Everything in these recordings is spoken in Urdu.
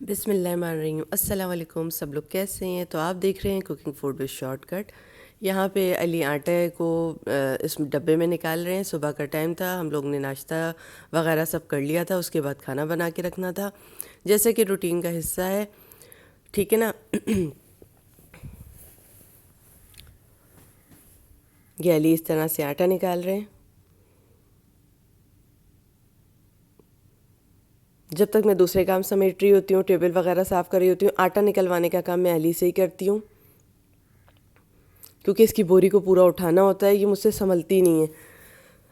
بسم اللہ الرحمن الرحیم۔ السلام علیکم، سب لوگ کیسے ہیں؟ تو آپ دیکھ رہے ہیں cooking food with short cut. یہاں پہ علی آٹے کو اس ڈبے میں نکال رہے ہیں۔ صبح کا ٹائم تھا، ہم لوگ نے ناشتہ وغیرہ سب کر لیا تھا، اس کے بعد کھانا بنا کے رکھنا تھا جیسے کہ روٹین کا حصہ ہے، ٹھیک ہے نا۔ یہ علی اس طرح سے آٹا نکال رہے ہیں۔ جب تک میں دوسرے کام سمیٹ رہی ہوتی ہوں، ٹیبل وغیرہ صاف کر رہی ہوتی ہوں، آٹا نکلوانے کا کام میں علی سے ہی کرتی ہوں، کیونکہ اس کی بوری کو پورا اٹھانا ہوتا ہے، یہ مجھ سے سنبھلتی نہیں ہے۔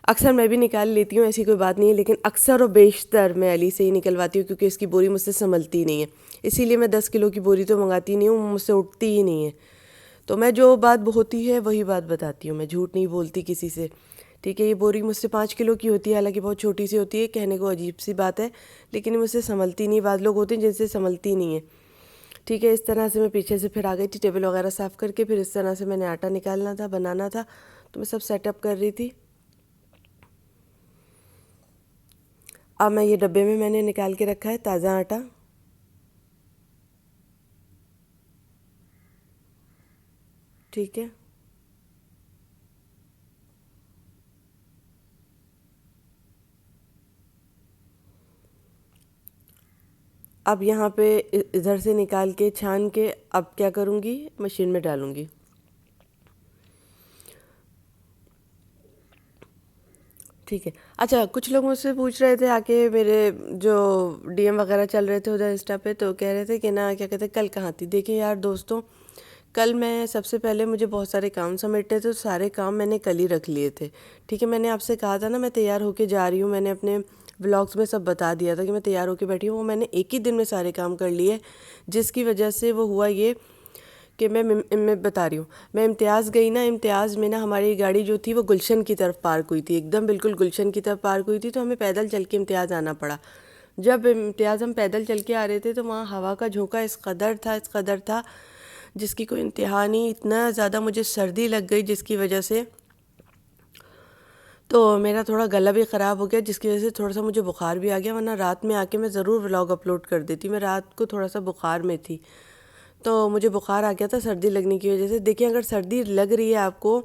اکثر میں بھی نکال لیتی ہوں، ایسی کوئی بات نہیں ہے، لیکن اکثر و بیشتر میں علی سے ہی نکلواتی ہوں کیونکہ اس کی بوری مجھ سے سنبھلتی نہیں ہے۔ اسی لیے میں 10 کلو کی بوری تو منگاتی نہیں ہوں، مجھ سے اٹھتی ہی نہیں ہے۔ تو میں جو بات ہوتی ہے وہی بات بتاتی ہوں، میں جھوٹ نہیں بولتی کسی سے، ٹھیک ہے۔ یہ بوری مجھ سے 5 کلو کی ہوتی ہے، حالانکہ بہت چھوٹی سی ہوتی ہے، کہنے کو عجیب سی بات ہے، لیکن مجھ سے سنبھلتی نہیں۔ بعض لوگ ہوتے ہیں جن سے سنبھلتی نہیں ہے، ٹھیک ہے۔ اس طرح سے میں پیچھے سے پھر آ گئی تھی، ٹیبل وغیرہ صاف کر کے، پھر اس طرح سے میں نے آٹا نکالنا تھا، بنانا تھا، تو میں سب سیٹ اپ کر رہی تھی۔ اب میں یہ ڈبے میں نے نکال کے رکھا ہے تازہ آٹا، ٹھیک ہے۔ اب یہاں پہ ادھر سے نکال کے چھان کے اب کیا کروں گی، مشین میں ڈالوں گی، ٹھیک ہے۔ اچھا، کچھ لوگ مجھ سے پوچھ رہے تھے آ کے، میرے جو ڈی ایم وغیرہ چل رہے تھے ادھر انسٹا پہ، تو کہہ رہے تھے کہ نا کیا کہتے ہیں کل کہاں تھی۔ دیکھیں یار دوستوں، کل میں سب سے پہلے مجھے بہت سارے کام سمیٹے تھے، تو سارے کام میں نے کل ہی رکھ لیے تھے، ٹھیک ہے۔ میں نے آپ سے کہا تھا نا میں تیار ہو کے جا رہی ہوں، میں نے اپنے ولاگز میں سب بتا دیا تھا کہ میں تیار ہو کے بیٹھی ہوں، وہ میں نے ایک ہی دن میں سارے کام کر لیے، جس کی وجہ سے وہ ہوا یہ کہ میں بتا رہی ہوں، میں امتیاز گئی نا، امتیاز میں نا ہماری گاڑی جو تھی وہ گلشن کی طرف پارک ہوئی تھی، ایک دم بالکل گلشن کی طرف پارک ہوئی تھی، تو ہمیں پیدل چل کے امتیاز آنا پڑا۔ جب امتیاز ہم پیدل چل کے آ رہے تھے تو وہاں ہوا کا جھونکا اس قدر تھا جس کی کوئی انتہا نہیں، اتنا زیادہ مجھے سردی لگ گئی جس کی وجہ سے تو میرا تھوڑا گلا بھی خراب ہو گیا، جس کی وجہ سے تھوڑا سا مجھے بخار بھی آ گیا، ورنہ رات میں آ کے میں ضرور ولاگ اپلوڈ کر دیتی۔ میں رات کو تھوڑا سا بخار میں تھی، تو مجھے بخار آ گیا تھا سردی لگنے کی وجہ سے۔ دیکھیں اگر سردی لگ رہی ہے آپ کو،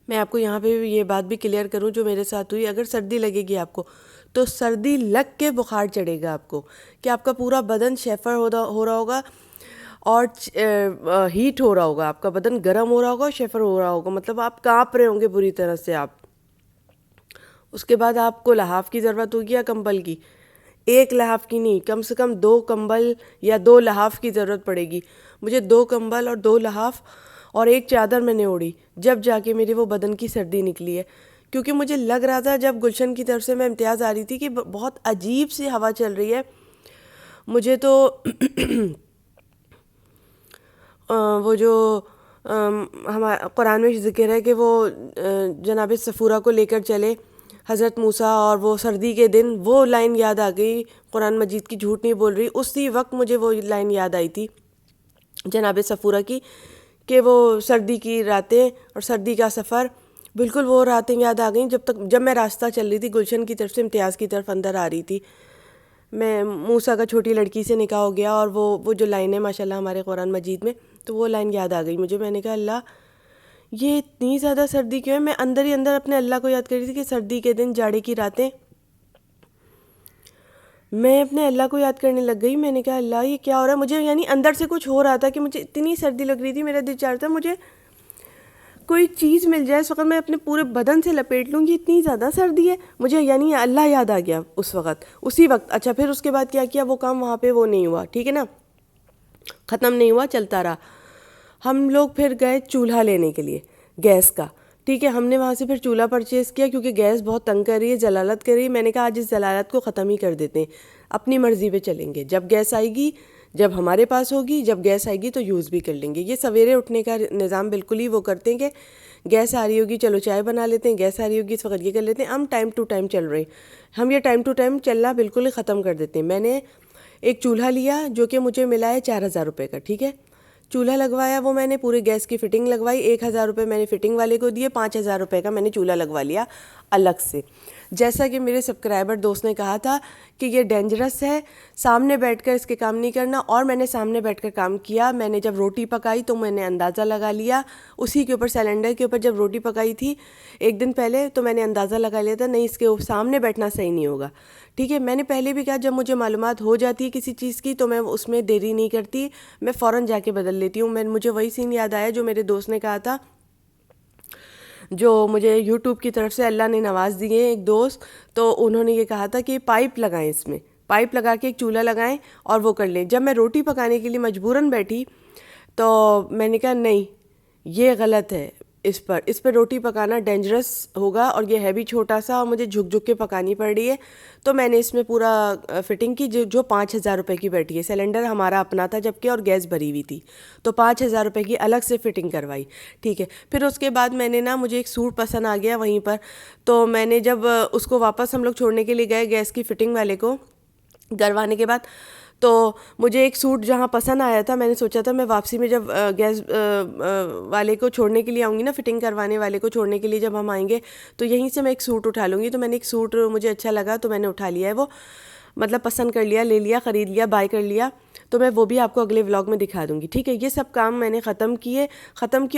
میں آپ کو یہاں پہ یہ بات بھی کلیئر کروں جو میرے ساتھ ہوئی، اگر سردی لگے گی آپ کو تو سردی لگ کے بخار چڑھے گا آپ کو، کہ آپ کا پورا بدن شیفر ہو رہا ہوگا اور ہیٹ ہو رہا ہوگا، آپ کا بدن گرم ہو رہا ہوگا اور شیفر ہو رہا ہوگا، مطلب آپ کانپ رہے ہوں گے بری طرح سے آپ۔ اس کے بعد آپ کو لحاف کی ضرورت ہوگی یا کمبل کی، ایک لحاف کی نہیں، کم سے کم 2 کمبل یا 2 لحاف کی ضرورت پڑے گی۔ مجھے 2 کمبل اور 2 لحاف اور ایک چادر میں نے اوڑھی، جب جا کے میری وہ بدن کی سردی نکلی ہے، کیونکہ مجھے لگ رہا تھا جب گلشن کی طرف سے میں امتیاز آ رہی تھی کہ بہت عجیب سی ہوا چل رہی ہے۔ مجھے تو وہ جو ہمارا قرآن میں ذکر ہے کہ وہ جناب صفورہ کو لے کر چلے حضرت موسیٰ، اور وہ سردی کے دن، وہ لائن یاد آ گئی، قرآن مجید کی، جھوٹ نہیں بول رہی، اسی وقت مجھے وہ لائن یاد آئی تھی جناب صفورہ کی، کہ وہ سردی کی راتیں اور سردی کا سفر، بالکل وہ راتیں یاد آ گئیں جب میں راستہ چل رہی تھی گلشن کی طرف سے امتیاز کی طرف اندر آ رہی تھی۔ میں موسیٰ کا چھوٹی لڑکی سے نکاح ہو گیا، اور وہ جو لائن ہے ماشاءاللہ ہمارے قرآن مجید میں، تو وہ لائن یاد آ گئی مجھے۔ میں نے کہا اللہ، یہ اتنی زیادہ سردی کیوں ہے؟ میں اندر ہی اندر اپنے اللہ کو یاد کر رہی تھی کہ سردی کے دن، جاڑے کی راتیں، میں اپنے اللہ کو یاد کرنے لگ گئی۔ میں نے کہا اللہ یہ کیا ہو رہا ہے مجھے، یعنی اندر سے کچھ ہو رہا تھا کہ مجھے اتنی سردی لگ رہی تھی، میرا دل چاہ رہا تھا مجھے کوئی چیز مل جائے اس وقت، میں اپنے پورے بدن سے لپیٹ لوں گی، اتنی زیادہ سردی ہے مجھے، یعنی اللہ یاد آ گیا اس وقت، اسی وقت۔ اچھا پھر اس کے بعد کیا کیا، وہ کام وہاں پہ وہ نہیں ہوا، ٹھیک ہے نا، ختم نہیں ہوا، چلتا رہا۔ ہم لوگ پھر گئے چولہا لینے کے لیے، گیس کا، ٹھیک ہے۔ ہم نے وہاں سے پھر چولہا پرچیز کیا کیونکہ گیس بہت تنگ کر رہی ہے، ضلالت کر رہی ہے۔ میں نے کہا آج اس ضلالت کو ختم ہی کر دیتے ہیں، اپنی مرضی پہ چلیں گے، جب گیس آئے گی، جب ہمارے پاس ہوگی، جب گیس آئے گی تو یوز بھی کر لیں گے۔ یہ سویرے اٹھنے کا نظام بالکل ہی وہ کرتے ہیں کہ گیس آ رہی ہوگی چلو چائے بنا لیتے ہیں، گیس آ رہی ہوگی اس وقت یہ کر لیتے ہیں۔ ہم ٹائم ٹو ٹائم چل رہے ہیں، ہم یہ ٹائم ٹو ٹائم چلنا بالکل ہی ختم کر دیتے ہیں۔ میں نے ایک چولہا لیا جو کہ مجھے ملا ہے 4000 روپے کا، ٹھیک ہے۔ چولہا لگوایا، وہ میں نے پورے گیس کی فٹنگ لگوائی، 1000 روپے میں نے فٹنگ والے کو دیے، 5000 روپے کا میں نے چولہا لگوا لیا الگ سے۔ جیسا کہ میرے سبسکرائبر دوست نے کہا تھا کہ یہ ڈینجرس ہے، سامنے بیٹھ کر اس کے کام نہیں کرنا، اور میں نے سامنے بیٹھ کر کام کیا. میں نے جب روٹی پکائی تو میں نے اندازہ لگا لیا اسی کے اوپر، سلنڈر کے اوپر جب روٹی پکائی تھی ایک دن پہلے، تو میں نے اندازہ لگا لیا تھا نہیں اس کے سامنے بیٹھنا صحیح نہیں ہوگا. ٹھیک ہے، میں نے پہلے بھی کہا جب مجھے معلومات ہو جاتی ہے کسی چیز کی تو میں اس میں دیری نہیں کرتی، میں فوراً جا کے بدل لیتی ہوں. مجھے وہی سین یاد آیا جو میرے دوست نے کہا تھا، جو مجھے یوٹیوب کی طرف سے اللہ نے نواز دیے ایک دوست، تو انہوں نے یہ کہا تھا کہ پائپ لگائیں، اس میں پائپ لگا کے ایک چولہا لگائیں اور وہ کر لیں. جب میں روٹی پکانے کے لیے مجبوراً بیٹھی تو میں نے کہا نہیں یہ غلط ہے، اس پر روٹی پکانا ڈینجرس ہوگا، اور یہ ہے بھی چھوٹا سا اور مجھے جھک جھک کے پکانی پڑ رہی ہے. تو میں نے اس میں پورا فٹنگ کی جو 5,000 روپے کی بیٹھی ہے. سلنڈر ہمارا اپنا تھا جبکہ، اور گیس بھری ہوئی تھی، تو 5,000 روپے کی الگ سے فٹنگ کروائی. ٹھیک ہے، پھر اس کے بعد میں نے مجھے ایک سوٹ پسند آ گیا وہیں پر، تو میں نے جب اس کو واپس ہم لوگ چھوڑنے کے لیے گئے گیس کی فٹنگ والے کو کروانے کے بعد، تو مجھے ایک سوٹ جہاں پسند آیا تھا، میں نے سوچا تھا میں واپسی میں جب گیس والے کو چھوڑنے کے لیے آؤں گی نا، فٹنگ کروانے والے کو چھوڑنے کے لیے جب ہم آئیں گے تو یہیں سے میں ایک سوٹ اٹھا لوں گی. تو میں نے ایک سوٹ مجھے اچھا لگا تو میں نے اٹھا لیا ہے، وہ مطلب پسند کر لیا، لے لیا، خرید لیا، بائی کر لیا. تو میں وہ بھی آپ کو اگلے ولاگ میں دکھا دوں گی. ٹھیک ہے، یہ سب کام میں نے ختم کیے.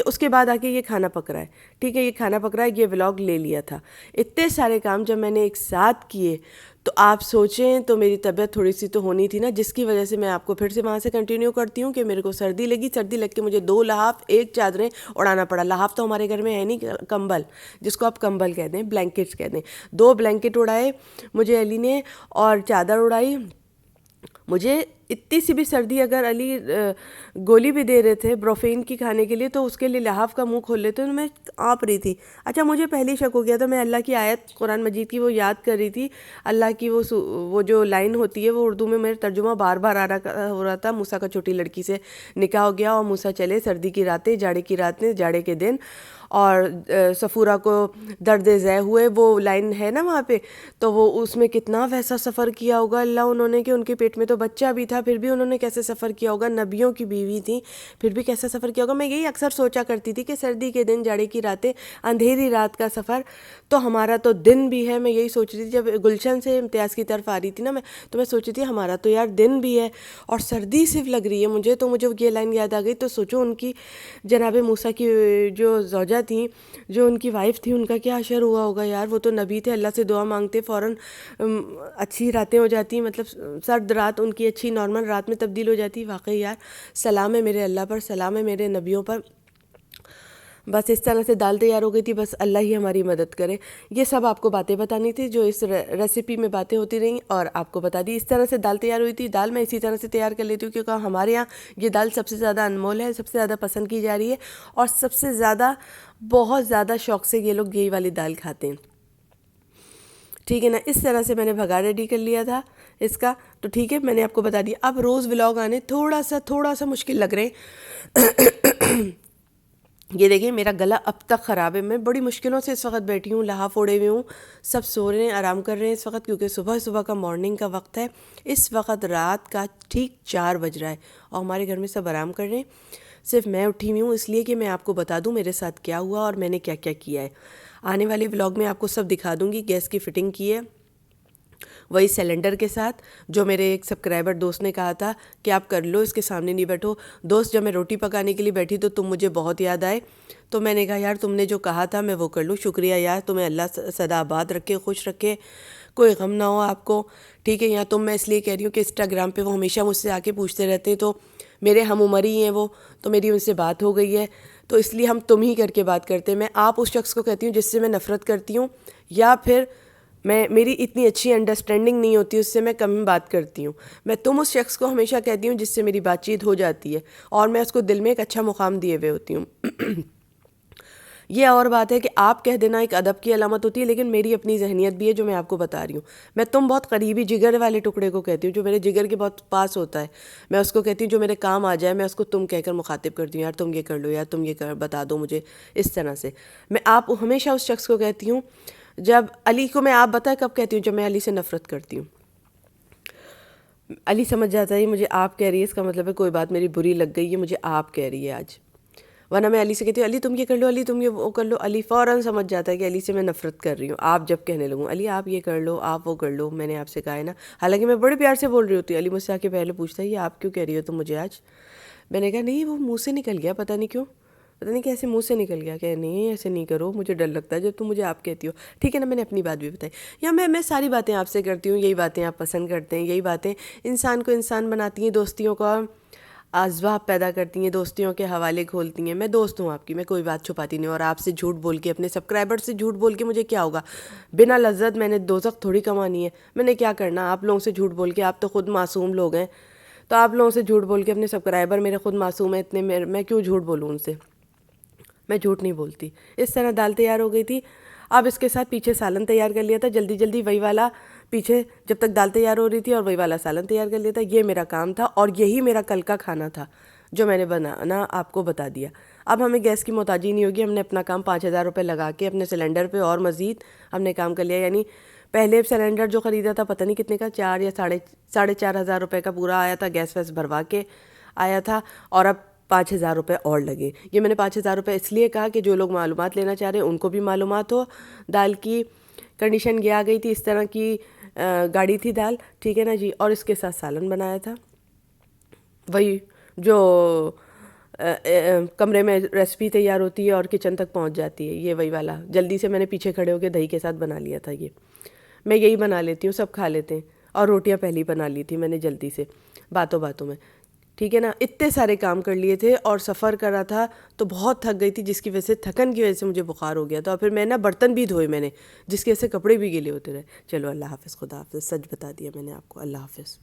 اس کے بعد آ کے یہ کھانا پک رہا ہے. ٹھیک ہے، یہ کھانا پک رہا ہے، یہ ولاگ لے لیا تھا. اتنے سارے کام جب میں نے ایک ساتھ کیے تو آپ سوچیں تو میری طبیعت تھوڑی سی تو ہونی تھی نا، جس کی وجہ سے میں آپ کو پھر سے وہاں سے کنٹینیو کرتی ہوں کہ میرے کو سردی لگ کے مجھے 2 لحاف 1 چادریں اڑانا پڑا. لحاف تو ہمارے گھر میں ہے نہیں، کمبل جس کو آپ کمبل کہتے ہیں، بلینکٹس کہتے ہیں. 2 بلینکٹ اڑائے مجھے علی نے، اور چادر اڑائی. مجھے اتنی سی بھی سردی، اگر علی گولی بھی دے رہے تھے بروفین کی کھانے کے لیے تو اس کے لیے لحاف کا منہ کھول لیتے تو میں آپ رہی تھی. اچھا مجھے پہلے شک ہو گیا تھا، میں اللہ کی آیت قرآن مجید کی وہ یاد کر رہی تھی، اللہ کی وہ جو لائن ہوتی ہے وہ اردو میں میرے ترجمہ بار بار ہو رہا تھا، موسیٰ کا چھوٹی لڑکی سے نکاح ہو گیا اور موسیٰ چلے سردی کی راتیں، جاڑے کی راتیں، جاڑے کے دن، اور صفورہ کو درد ذے ہوئے، وہ لائن ہے نا وہاں پہ. تو وہ اس میں کتنا ویسا سفر کیا ہوگا اللہ انہوں نے، کہ ان کے پیٹ میں تو بچہ بھی تھا پھر بھی انہوں نے کیسے سفر کیا ہوگا، نبیوں کی بیوی تھی پھر بھی کیسا سفر کیا ہوگا. میں یہی اکثر سوچا کرتی تھی کہ سردی کے دن، جاڑے کی راتیں، اندھیری رات کا سفر، تو ہمارا تو دن بھی ہے. میں یہی سوچ رہی تھی جب گلشن سے امتیاز کی طرف آ رہی تھی نا تو میں سوچ رہی تھی ہمارا تو یار دن بھی ہے اور سردی صرف لگ رہی ہے مجھے. تو مجھے یہ لائن یاد آ گئی. تو سوچو ان کی جناب موسیٰ کی جو زوجہ تھیں، جو ان کی وائف تھی، ان کا کیا حشر ہوا ہوگا یار. وہ تو نبی تھے، اللہ سے دعا مانگتے فوراً اچھی راتیں ہو جاتی، مطلب سرد رات ان کی اچھی نارمل رات میں تبدیل ہو جاتی. واقعی یار سلام ہے میرے اللہ پر، سلام ہے میرے نبیوں پر. بس اس طرح سے دال تیار ہو گئی تھی. بس اللہ ہی ہماری مدد کرے. یہ سب آپ کو باتیں بتانی تھی جو اس ریسیپی میں باتیں ہوتی رہیں اور آپ کو بتا دی. اس طرح سے دال تیار ہوئی تھی. دال میں اسی طرح سے تیار کر لیتی ہوں کیونکہ ہمارے یہاں یہ دال سب سے زیادہ انمول ہے، سب سے زیادہ پسند کی جا رہی ہے، اور سب سے زیادہ بہت زیادہ شوق سے یہ لوگ یہی والی دال کھاتے ہیں. ٹھیک ہے نا، اس طرح سے میں نے بھگا ریڈی کر لیا تھا اس کا. تو ٹھیک ہے، میں نے آپ کو بتا دیا. اب روز ولاگ آنے تھوڑا سا مشکل لگ رہے ہیں. یہ دیکھیں میرا گلا اب تک خراب ہے. میں بڑی مشکلوں سے اس وقت بیٹھی ہوں، لحاف اوڑے ہوئے ہوں. سب سو رہے ہیں، آرام کر رہے ہیں اس وقت، کیونکہ صبح کا مارننگ کا وقت ہے. اس وقت رات کا ٹھیک 4 بج رہا ہے اور ہمارے گھر میں سب آرام کر رہے ہیں. صرف میں اٹھی ہوئی ہوں اس لیے کہ میں آپ کو بتا دوں میرے ساتھ کیا ہوا اور میں نے کیا کیا کیا ہے. آنے والے ولاگ میں آپ کو سب دکھا دوں گی. گیس کی فٹنگ کی ہے وہی سلنڈر کے ساتھ جو میرے ایک سبسکرائبر دوست نے کہا تھا کہ آپ کر لو، اس کے سامنے نہیں بیٹھو. دوست جب میں روٹی پکانے کے لیے بیٹھی تو تم مجھے بہت یاد آئے، تو میں نے کہا یار تم نے جو کہا تھا میں وہ کر لوں. شکریہ یار، تمہیں اللہ سدا آباد رکھے، خوش رکھے، کوئی غم نہ ہو آپ کو. ٹھیک ہے، یا تم میں اس لیے کہہ رہی ہوں کہ انسٹاگرام پہ وہ ہمیشہ مجھ سے آ کے پوچھتے رہتے ہیں، تو میرے ہم عمر ہی ہیں وہ، تو میری ان سے بات ہو گئی ہے تو اس لیے ہم تم ہی کر کے بات کرتے ہیں. میں آپ اس شخص کو کہتی ہوں جس سے میں نفرت کرتی ہوں، یا پھر میری اتنی اچھی انڈرسٹینڈنگ نہیں ہوتی، اس سے میں کم بات کرتی ہوں. میں تم اس شخص کو ہمیشہ کہتی ہوں جس سے میری بات چیت ہو جاتی ہے اور میں اس کو دل میں ایک اچھا مقام دیے ہوئے ہوتی ہوں. یہ اور بات ہے کہ آپ کہہ دینا ایک ادب کی علامت ہوتی ہے، لیکن میری اپنی ذہنیت بھی ہے جو میں آپ کو بتا رہی ہوں. میں تم بہت قریبی جگر والے ٹکڑے کو کہتی ہوں جو میرے جگر کے بہت پاس ہوتا ہے. میں اس کو کہتی ہوں جو میرے کام آ جائے، میں اس کو تم کہہ کر مخاطب کرتی ہوں، یار تم یہ کر لو، یار تم یہ بتا دو مجھے. اس طرح سے میں آپ ہمیشہ اس شخص کو کہتی ہوں. جب علی کو میں آپ بتائیں کب کہتی ہوں؟ جب میں علی سے نفرت کرتی ہوں. علی سمجھ جاتا ہے مجھے آپ کہہ رہی ہے، اس کا مطلب ہے کوئی بات میری بری لگ گئی ہے، مجھے آپ کہہ رہی ہے آج. ورنہ میں علی سے کہتی ہوں علی تم یہ کر لو، علی تم یہ وہ کر لو، علی فوراً سمجھ جاتا ہے کہ علی سے میں نفرت کر رہی ہوں. آپ جب کہنے لگوں علی آپ یہ کر لو، آپ وہ کر لو، میں نے آپ سے کہا ہے نا، حالانکہ میں بڑے پیار سے بول رہی ہوتی ہوں. علی مجھ سے آ کے پہلے پوچھتا ہے یہ آپ کیوں کہہ رہی ہو تم مجھے آج؟ میں نے کہا نہیں وہ منہ سے نکل گیا، پتہ نہیں کیوں، پتہ نہیں کیسے منہ سے نکل گیا. کہ نہیں ایسے نہیں کرو، مجھے ڈر لگتا ہے جب تم مجھے آپ کہتی ہو. ٹھیک ہے نا، میں نے اپنی بات بھی بتائی. یا میں ساری باتیں آپ سے کرتی ہوں، یہی باتیں آپ پسند کرتے ہیں، یہی باتیں انسان کو انسان بناتی ہیں، دوستیوں کا اسباب پیدا کرتی ہیں، دوستیوں کے حوالے کھولتی ہیں. میں دوست ہوں آپ کی، میں کوئی بات چھپاتی نہیں. اور آپ سے جھوٹ بول کے، اپنے سبسکرائبر سے جھوٹ بول کے مجھے کیا ہوگا؟ بنا لذت میں نے دوزخ تھوڑی کمانی ہے. میں نے کیا کرنا آپ لوگوں سے جھوٹ بول کے؟ آپ تو خود معصوم لوگ ہیں، تو آپ لوگوں سے جھوٹ بول کے اپنے سبسکرائبر میرے خود معصوم ہیں اتنے، میں کیوں جھوٹ بولوں ان سے؟ میں جھوٹ نہیں بولتی. اس طرح دال تیار ہو گئی تھی. اب اس کے ساتھ پیچھے سالن تیار کر لیا تھا جلدی جلدی، وہی والا پیچھے جب تک دال تیار ہو رہی تھی، اور وہی والا سالن تیار کر لیا تھا. یہ میرا کام تھا اور یہی میرا کل کا کھانا تھا جو میں نے بنانا آپ کو بتا دیا. اب ہمیں گیس کی محتاجی نہیں ہوگی. ہم نے اپنا کام 5,000 روپے لگا کے اپنے سلنڈر پہ اور مزید ہم نے کام کر لیا. یعنی پہلے سلنڈر جو خریدا تھا پتہ نہیں کتنے کا، 4 یا 4,500 روپے کا پورا آیا تھا، گیس ویس بھروا کے آیا تھا. اور اب 5,000 روپے اور لگے. یہ میں نے 5,000 روپے اس لیے کہا کہ جو لوگ معلومات لینا چاہ رہے ہیں ان کو بھی معلومات ہو. دال کی کنڈیشن یہ آ گئی تھی، اس طرح کی گاڑی تھی دال، ٹھیک ہے نا جی. اور اس کے ساتھ سالن بنایا تھا، وہی جو کمرے میں ریسپی تیار ہوتی ہے اور کچن تک پہنچ جاتی ہے، یہ وہی والا. جلدی سے میں نے پیچھے کھڑے ہو کے دہی کے ساتھ بنا لیا تھا. یہ میں یہی بنا لیتی ہوں، سب کھا لیتے ہیں. اور روٹیاں پہلے ہی بنا لی تھی میں نے جلدی سے باتوں میں، ٹھیک ہے نا. اتنے سارے کام کر لیے تھے اور سفر کرا تھا تو بہت تھک گئی تھی، جس کی وجہ سے تھکن کی وجہ سے مجھے بخار ہو گیا تھا. اور پھر میں نا برتن بھی دھوئے میں نے، جس کی وجہ سے کپڑے بھی گیلے ہوتے رہے. چلو اللہ حافظ، خدا حافظ. سچ بتا دیا میں نے آپ کو. اللہ حافظ.